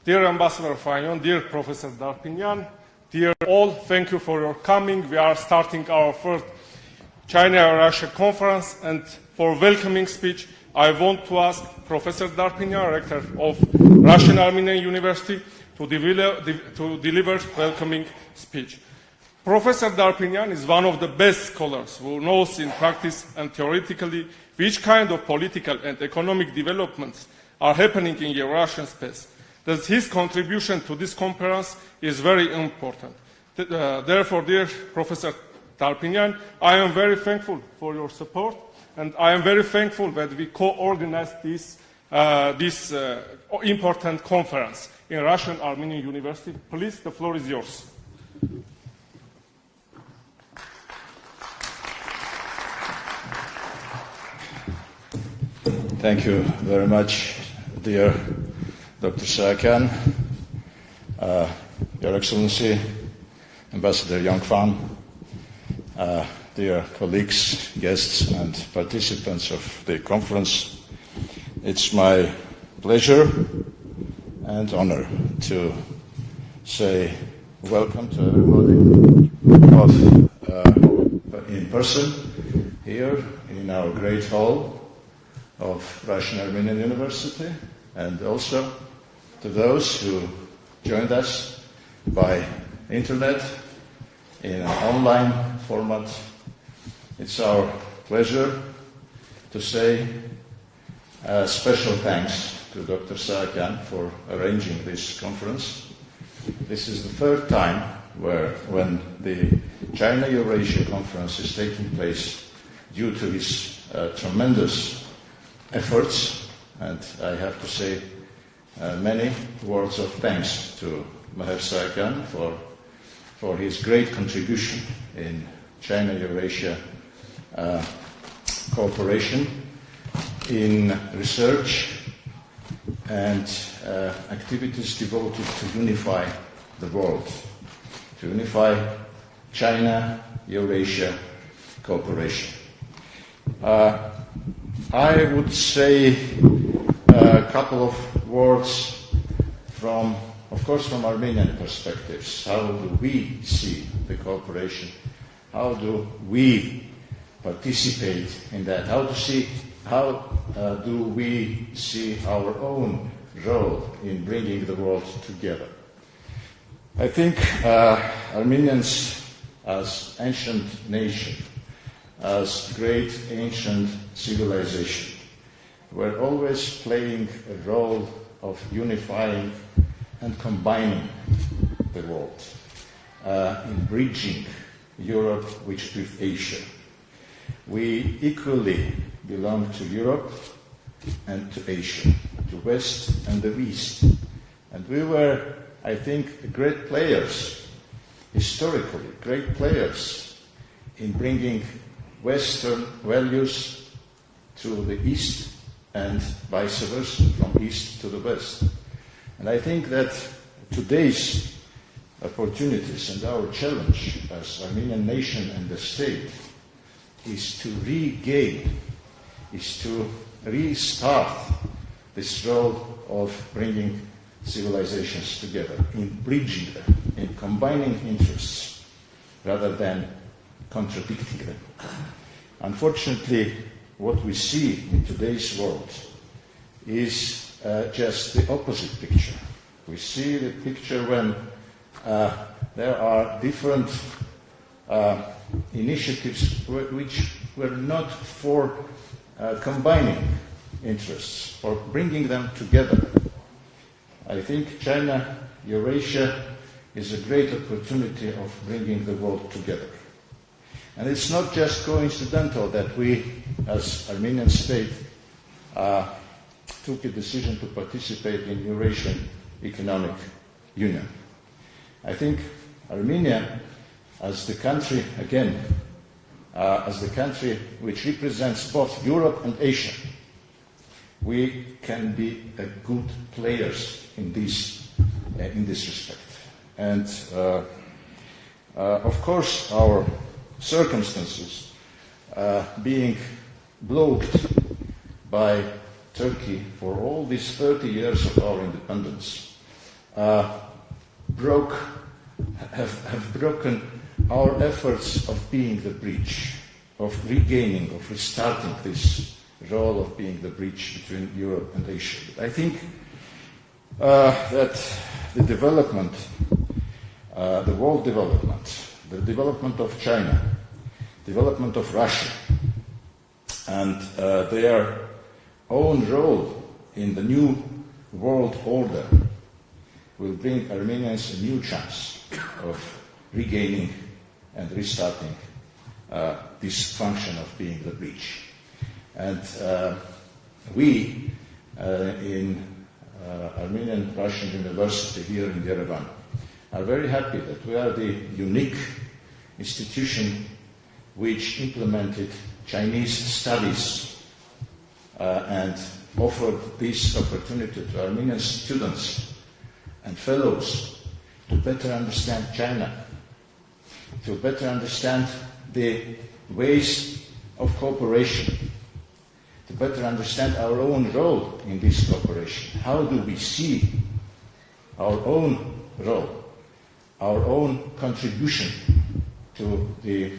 Dear Ambassador Фан Յոնգ, dear Professor Darpinyan, dear all, thank you for your coming. We are starting our first China-Russia conference, and for welcoming speech, I want to ask Professor Darpinyan, Rector of Russian Armenian University, to deliver welcoming speech. Professor Darpinyan is one of the best scholars who knows in practice and theoretically which kind of political and economic developments are happening in Eurasian space. That his contribution to this conference is very important. Therefore, dear Professor Darpinyan, I am very thankful for your support, and I am very thankful that we co-organized this important conference in Russian Armenian University. Please, the floor is yours. Thank you very much, dear Dr. Sarkhan, Your Excellency, Ambassador Yongfan, dear colleagues, guests, and participants of the conference. It's my pleasure and honor to say welcome to everybody in person here in our great hall of Russian Armenian University, and also to those who joined us by internet in an online format. It's our pleasure to say special thanks to Dr. Sarkhan for arranging this conference. This is the third time when the China-Eurasia conference is taking place due to his tremendous efforts, and I have to say many words of thanks to Maher Sarkhan for his great contribution in China-Eurasia cooperation, in research and activities devoted to unify the world, to unify China-Eurasia cooperation. I would say a couple of words from Armenian perspectives. How do we see the cooperation? How do we participate in that? How do we see our own role in bringing the world together? I think Armenians, as ancient nation, as great ancient civilization, were always playing a role of unifying and combining the world, in bridging Europe with Asia. We equally belong to Europe and to Asia, to West and the East. And we were, I think, great players, historically, great players in bringing Western values to the East and vice versa, from East to the West. And I think that today's opportunities and our challenge as Armenian nation and the state is to regain, is to restart this role of bringing civilizations together, in bridging them, in combining interests rather than contradicting them. Unfortunately, what we see in today's world is just the opposite picture. We see the picture when there are different initiatives which were not for combining interests, for bringing them together. I think China-Eurasia is a great opportunity of bringing the world together. And it's not just coincidental that we, as Armenian state, took a decision to participate in Eurasian Economic Union. I think Armenia, as the country, again, as the country which represents both Europe and Asia, we can be good players in this respect. And of course, our circumstances being blocked by Turkey for all these 30 years of our independence have broken our efforts of being the bridge, of regaining, of restarting this role of being the bridge between Europe and Asia. But I think that the development, the world development, the development of China, development of Russia, and their own role in the new world order will bring Armenians a new chance of regaining and restarting this function of being the bridge. And we in Armenian Russian University here in Yerevan are very happy that we are the unique institution which implemented Chinese studies and offered this opportunity to Armenian students and fellows to better understand China, to better understand the ways of cooperation, to better understand our own role in this cooperation. How do we see our own role, our own contribution to the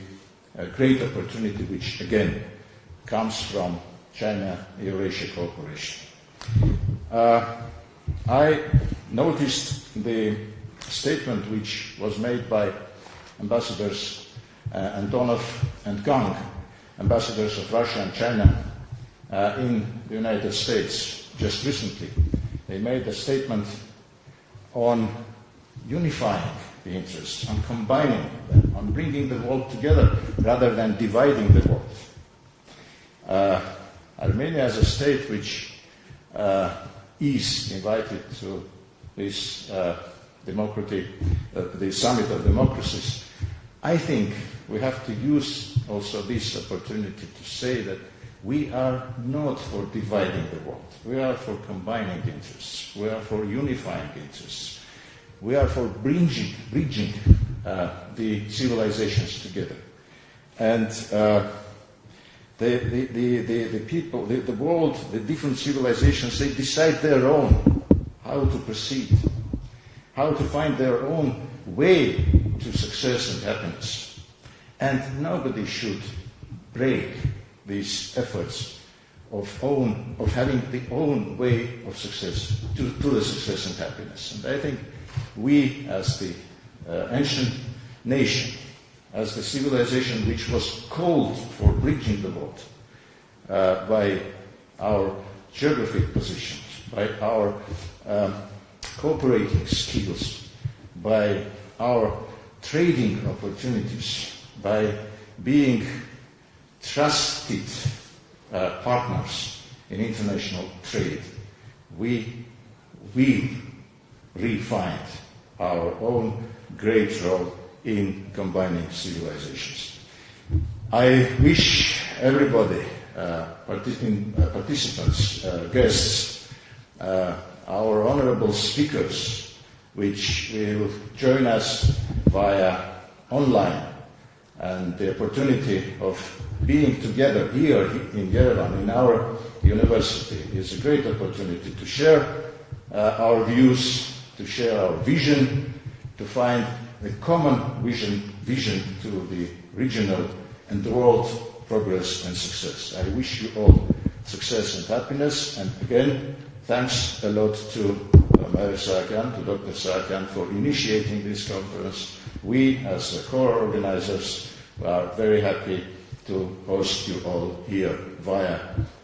great opportunity which, again, comes from China-Eurasia cooperation. I noticed the statement which was made by Ambassadors Antonov and Kang, ambassadors of Russia and China in the United States just recently. They made a statement on unifying the interests, on combining them, on bringing the world together rather than dividing the world. Armenia as a state which is invited to this the Summit of Democracies, I think we have to use also this opportunity to say that we are not for dividing the world. We are for combining interests. We are for unifying interests. We are for bridging the civilizations together. And the people, the world, the different civilizations, they decide their own how to proceed, how to find their own way to success and happiness. And nobody should break these efforts of having the own way of success to the success and happiness. And I think we, as the ancient nation, as the civilization which was called for bridging the world by our geographic positions, by our cooperating skills, by our trading opportunities, by being trusted partners in international trade, we refined our own great role in combining civilizations. I wish everybody, participants, guests, our honorable speakers, which will join us via online, and the opportunity of being together here in Yerevan, in our university, is a great opportunity to share our views, to share our vision, to find a common vision to the regional and the world progress and success. I wish you all success and happiness, and again, thanks a lot to Mayor Saakian, to Dr. Saakian, for initiating this conference. We, as the core organizers, are very happy to host you all here via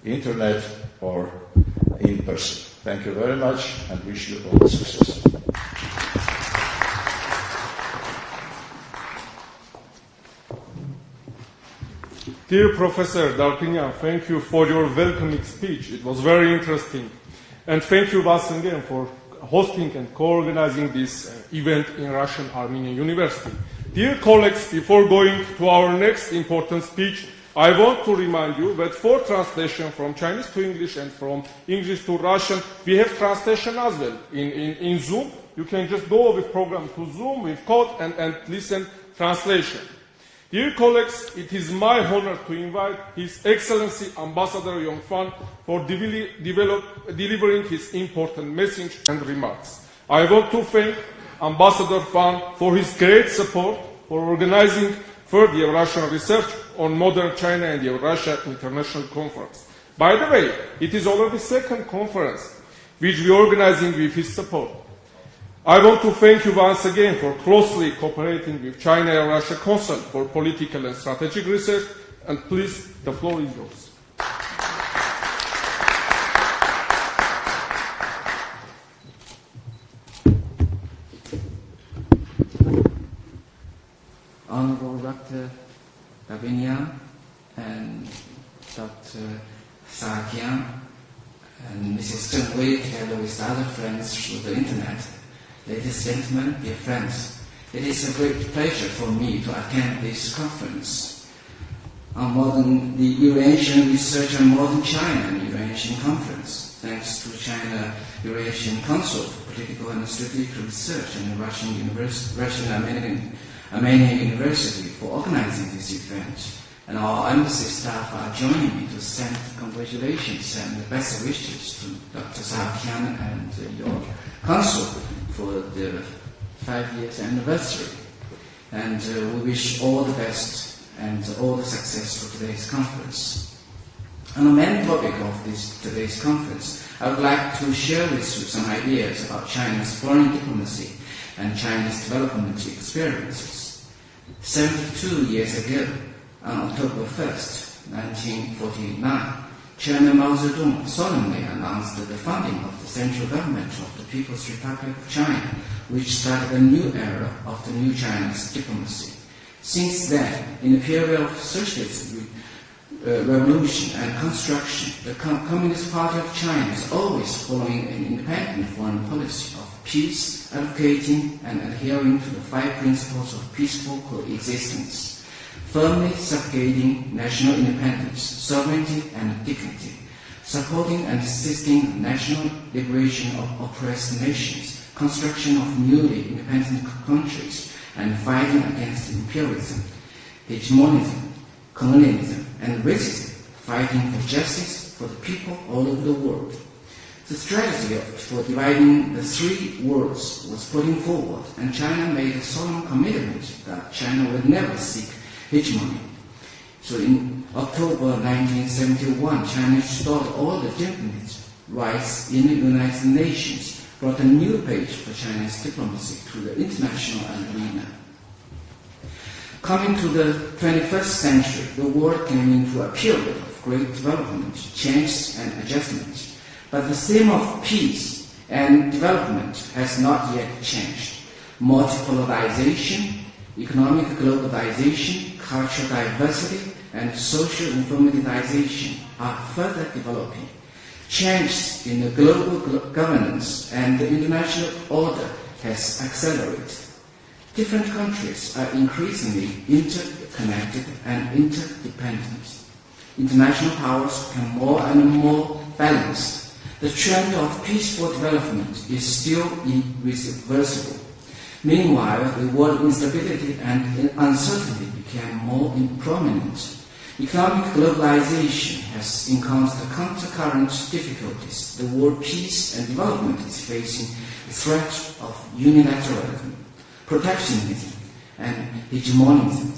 internet or in person. Thank you very much, and wish you all success. Dear Professor Darpinyan, thank you for your welcoming speech. It was very interesting. And thank you once again for hosting and co-organizing this event in Russian Armenian University. Dear colleagues, before going to our next important speech, I want to remind you that for translation from Chinese to English and from English to Russian, we have translation as well. In Zoom, you can just go with program to Zoom with code and listen translation. Dear colleagues, it is my honor to invite His Excellency Ambassador Yong Fan for delivering his important message and remarks. I want to thank Ambassador Fan for his great support for organizing third Euro-Russian research on modern China and Euro-Russia International Conference. By the way, it is already the second conference which we are organizing with his support. I want to thank you once again for closely cooperating with China and Russia Council for Political and Strategic Research, and please, the floor is yours. Honorable Dr. Babinian and Dr. Saakian and Mrs. Zheng Wei, together with other friends through the internet. Ladies and gentlemen, dear friends, it is a great pleasure for me to attend this conference on the Eurasian Research on Modern China and Eurasian Conference, thanks to China Eurasian Council for Political and Strategic Research and Russian Armenian University for organizing this event. And our embassy staff are joining me to send congratulations and best wishes to Dr. Saakian and your council for the 5 years anniversary. And we wish all the best and all the success for today's conference. On the main topic of today's conference, I would like to share with you some ideas about China's foreign diplomacy and China's development experiences. 72 years ago, on October 1st, 1949, Chairman Mao Zedong solemnly announced the founding of the central government of the People's Republic of China, which started a new era of the new China's diplomacy. Since then, in the period of socialist revolution and construction, the Communist Party of China is always following an independent foreign policy of peace, advocating and adhering to the 5 principles of peaceful coexistence, firmly safeguarding national independence, sovereignty and dignity, supporting and assisting national liberation of oppressed nations, construction of newly independent countries, and fighting against imperialism, hegemonism, colonialism, and racism, fighting for justice for the people all over the world. The strategy for dividing the 3 worlds was putting forward, and China made a solemn commitment that China would never seek hegemony. So in October 1971, China restored all the legitimate rights in the United Nations, brought a new page for China's diplomacy to the international arena. Coming to the 21st century, the world came into a period of great development, change and adjustment. But the theme of peace and development has not yet changed. Multipolarization, economic globalization, cultural diversity, and social informatization are further developing. Change in the global governance and the international order has accelerated. Different countries are increasingly interconnected and interdependent. International powers become more and more balanced. The trend of peaceful development is still irreversible. Meanwhile, the world instability and uncertainty became more prominent. Economic globalization has encountered countercurrent difficulties. The world peace and development is facing the threat of unilateralism, protectionism, and hegemonism.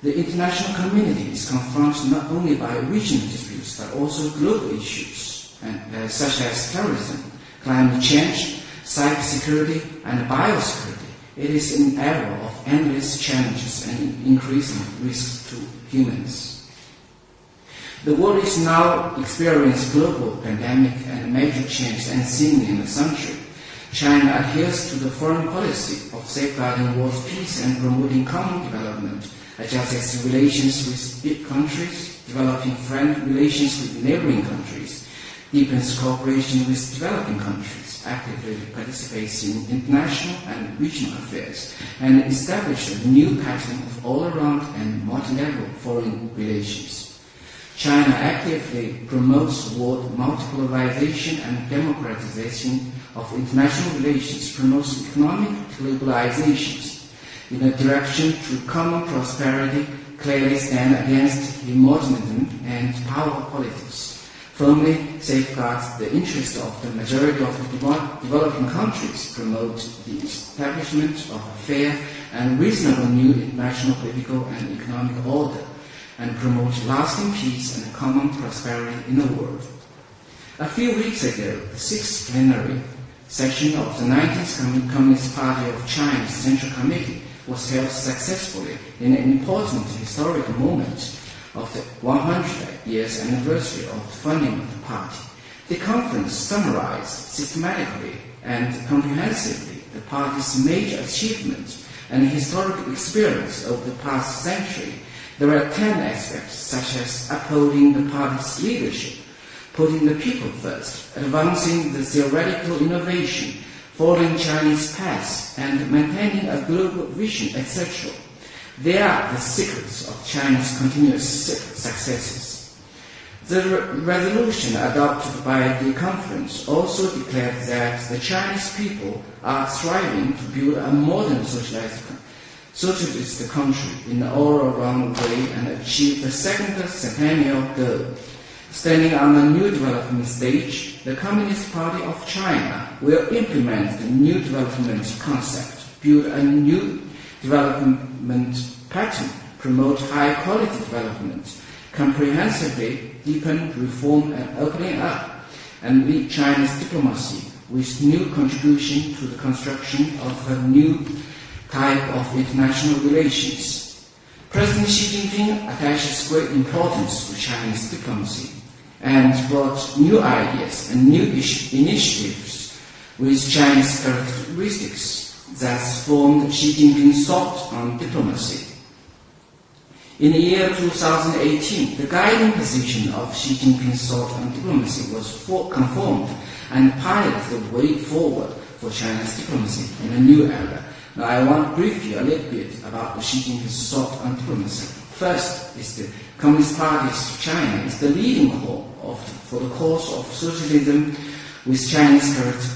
The international community is confronted not only by regional disputes but also global issues, such as terrorism, climate change, cybersecurity, and biosecurity. It is an era of endless challenges and increasing risks to humans. The world is now experiencing global pandemic and major change unseen in a century. China adheres to the foreign policy of safeguarding world peace and promoting common development, adjusts its relations with big countries, developing friendly relations with neighboring countries, deepens cooperation with developing countries, actively participates in international and regional affairs, and establishes a new pattern of all-around and multilateral foreign relations. China actively promotes world multipolarization and democratization of international relations, promotes economic globalizations in a direction to common prosperity, clearly stand against hegemonism and power politics, firmly safeguards the interests of the majority of the developing countries, promote the establishment of a fair and reasonable new international political and economic order, and promote lasting peace and common prosperity in the world. A few weeks ago, the 6th plenary session of the 19th Communist Party of China's Central Committee was held successfully in an important historical moment of the 100th years anniversary of the founding of the party. The conference summarized systematically and comprehensively the party's major achievements and historical experience over the past century. There were 10 aspects, such as upholding the party's leadership, putting the people first, advancing the theoretical innovation, following Chinese paths, and maintaining a global vision, etc. They are the secrets of China's continuous successes. The resolution adopted by the conference also declared that the Chinese people are striving to build a modern socialist country in an all-around way and achieve the second centennial goal. Standing on a new development stage, the Communist Party of China will implement the new development concept, build a new development pattern, promote high-quality development, comprehensively deepen reform and opening up, and lead China's diplomacy with new contribution to the construction of a new type of international relations. President Xi Jinping attaches great importance to Chinese diplomacy and brought new ideas and new initiatives with Chinese characteristics that formed Xi Jinping's thought on diplomacy. In the year 2018, the guiding position of Xi Jinping's thought on diplomacy was confirmed and piloted the way forward for China's diplomacy in a new era. Now, I want to brief you a little bit about Xi Jinping's thought on diplomacy. First is the Communist Party of China is the leading core for the cause of socialism with Chinese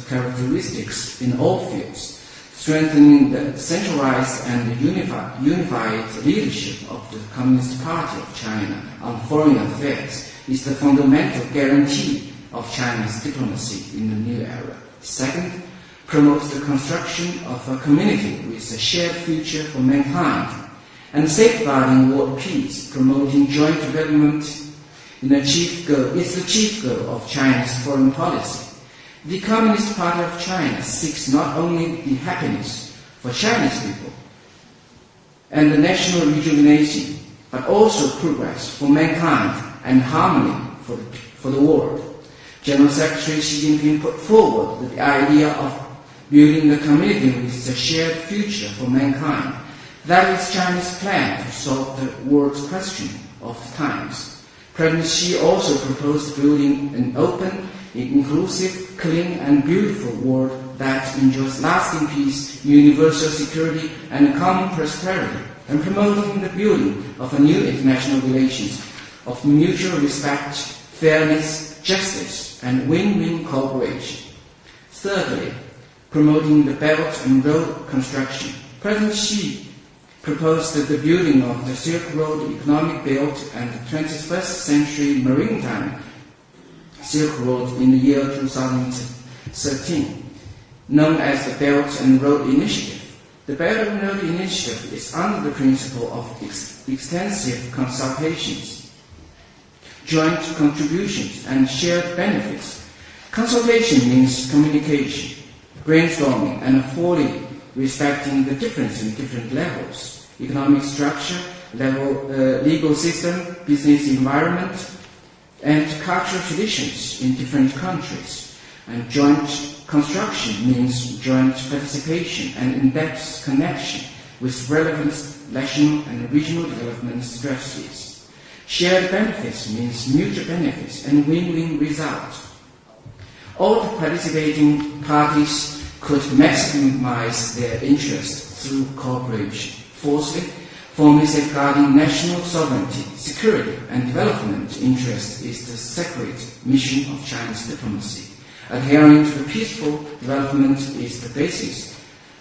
characteristics in all fields. Strengthening the centralized and unified leadership of the Communist Party of China on foreign affairs is the fundamental guarantee of China's diplomacy in the new era. Second, promotes the construction of a community with a shared future for mankind, and safeguarding world peace, promoting joint development is the chief goal of China's foreign policy. The Communist Party of China seeks not only the happiness for Chinese people and the national rejuvenation, but also progress for mankind and harmony for the world. General Secretary Xi Jinping put forward the idea of building the community with a shared future for mankind. That is China's plan to solve the world's question of the times. President Xi also proposed building an open, inclusive, clean and beautiful world that enjoys lasting peace, universal security and common prosperity, and promoting the building of a new international relations of mutual respect, fairness, justice and win-win cooperation. Thirdly, promoting the Belt and Road construction. President Xi proposed the building of the Silk Road Economic Belt and the 21st century maritime Silk Road in the year 2013, known as the Belt and Road Initiative. The Belt and Road Initiative is under the principle of extensive consultations, joint contributions, and shared benefits. Consultation means communication, brainstorming, and fully respecting the difference in different levels: economic structure, legal system, business environment, and cultural traditions in different countries. And joint construction means joint participation and in-depth connection with relevant national and regional development strategies. Shared benefits means mutual benefits and win-win results. All the participating parties could maximize their interests through cooperation. Fourthly, firmly safeguarding national sovereignty, security, and development interests is the sacred mission of Chinese diplomacy. Adhering to the peaceful development is the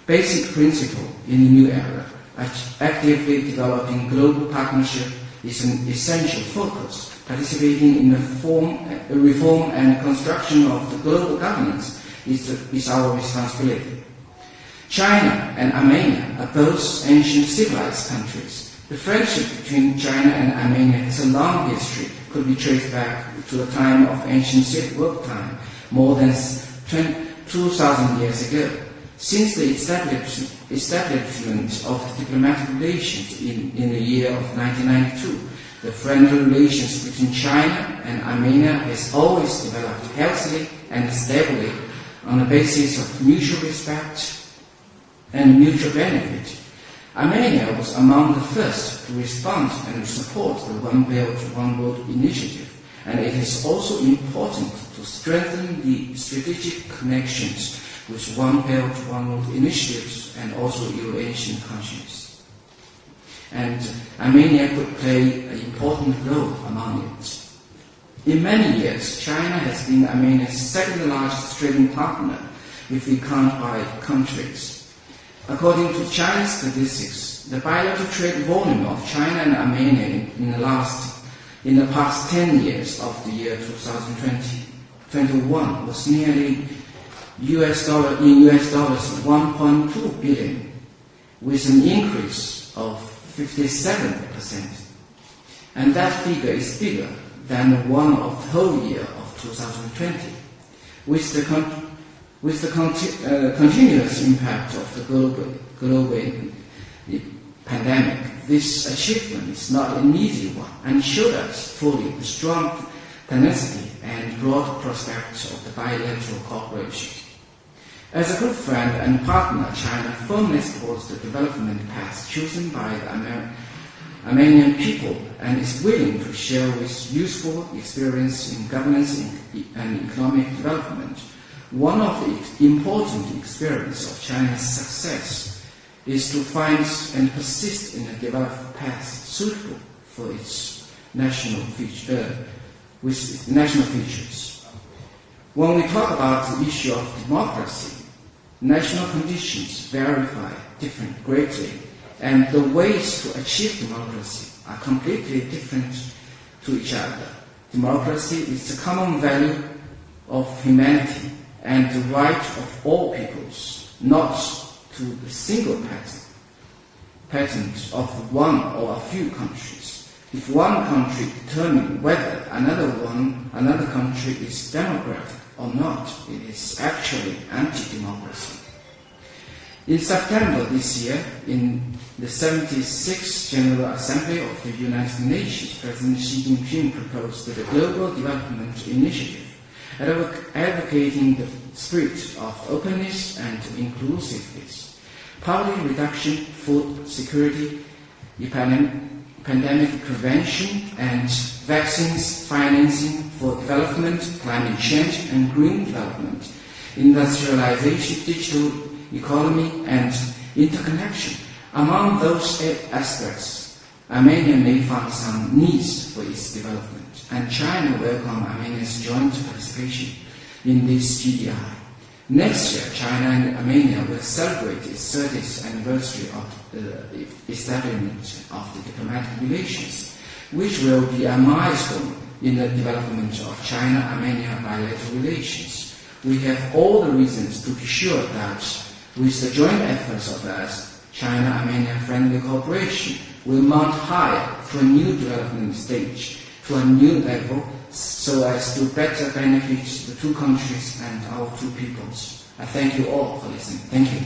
basic principle in the new era. Actively developing global partnership is an essential focus. Participating in the reform and construction of the global governance is our responsibility. China and Armenia are both ancient civilized countries. The friendship between China and Armenia has a long history, could be traced back to the time of ancient Silk time, more than 2,000 years ago. Since the establishment of diplomatic relations in the year of 1992, the friendly relations between China and Armenia has always developed healthily and stably on the basis of mutual respect and mutual benefit. Armenia was among the first to respond and support the One Belt, One Road initiative, and it is also important to strengthen the strategic connections with One Belt, One Road initiatives and also Euro-Asian countries. And Armenia could play an important role among it. In many years, China has been Armenia's second largest trading partner if we count by countries. According to Chinese statistics, the bilateral trade volume of China and Armenia in the past 10 years of the year 2021 was nearly US dollars 1.2 billion, with an increase of 57%. And that figure is bigger than the one of the whole year of 2020. With the continuous impact of the global pandemic, this achievement is not an easy one and showed us fully the strong tenacity and broad prospects of the bilateral cooperation. As a good friend and partner, China firmly supports the development path chosen by the Armenian people and is willing to share with useful experience in governance and economic development. One of the important experiences of China's success is to find and persist in a development path suitable for its national features. When we talk about the issue of democracy, national conditions vary greatly, and the ways to achieve democracy are completely different to each other. Democracy is the common value of humanity and the right of all peoples, not to the single patent of one or a few countries. If one country determines whether another country is democratic or not, it is actually anti-democracy. In September this year, in the 76th General Assembly of the United Nations, President Xi Jinping proposed the Global Development Initiative, advocating the spirit of openness and inclusiveness, poverty reduction, food security, pandemic prevention, and vaccines financing for development, climate change, and green development, industrialization, digital economy, and interconnection. Among those aspects, Armenia may find some needs for its development, and China welcomes Armenia's joint participation in this GDI. Next year, China and Armenia will celebrate its 30th anniversary of the establishment of the diplomatic relations, which will be a milestone in the development of China-Armenia bilateral relations. We have all the reasons to be sure that with the joint efforts of us, China-Armenia friendly cooperation will mount higher to a new development stage, to a new level, so as to better benefit the two countries and our two peoples. I thank you all for listening. Thank you.